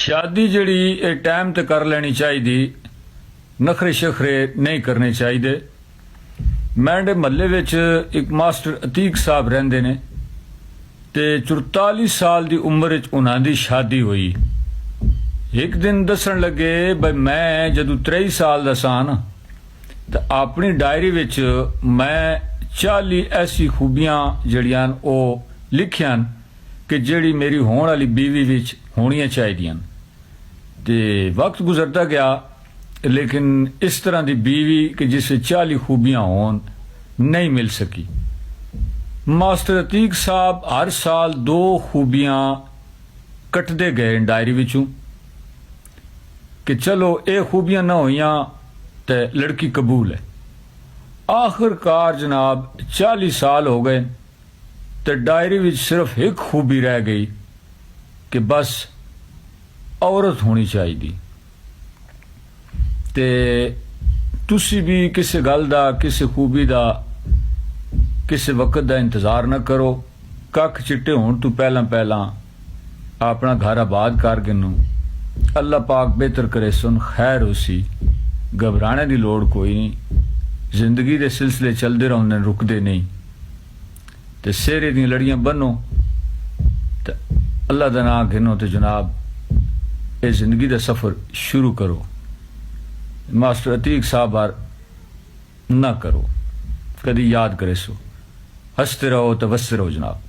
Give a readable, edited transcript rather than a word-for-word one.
शादी जड़ी टाइम ते कर लेनी चाहिए, नखरे शखरे नहीं करने चाहिए। मैंडे महल्ले विच एक मास्टर अतीक साहब रहिंदे ने ते 44 साल दी उम्र च उन्हां दी शादी हुई। एक दिन दसन लगे भाई मैं जदों 23 साल दा सां ना ते अपनी डायरी विच मैं 40 ऐसी खूबियां जड़ियां ओ लिखियां कि जड़ी मेरी होने वाली बीवी विच होनियां चाहिदियां। ते वक्त गुजरता गया लेकिन इस तरह की बीवी कि जिसे 40 खूबियां होन नहीं मिल सकी। मास्टर अतीक साहब हर साल 2 खूबियां कटते गए डायरी विचों कि चलो ये खूबियां ना होइयां तो लड़की कबूल है। आखिरकार जनाब 40 साल हो गए तो डायरी विच सिर्फ एक खूबी रह गई कि बस औरत होनी चाहिए। ते तुसी भी किसी गल दा, किसी खूबी दा, किसी वक्त दा इंतजार न करो। कख चिट्टे होने तो पहला अपना घर आबाद कर गिनो। अल्लाह पाक बेहतर करे सुन, खैर उसी घबराने की लोड़ कोई नहीं। जिंदगी के सिलसिले चलते रहते, रुकते नहीं। तो सेहरे दी लड़ियां बनो तो अल्लाह का नाम गिनो तो जनाब ये जिंदगी का सफ़र शुरू करो। मास्टर अतीक साहब बार ना करो, कदी याद करे सो। हंसते रहो तो वसते रहो जनाब।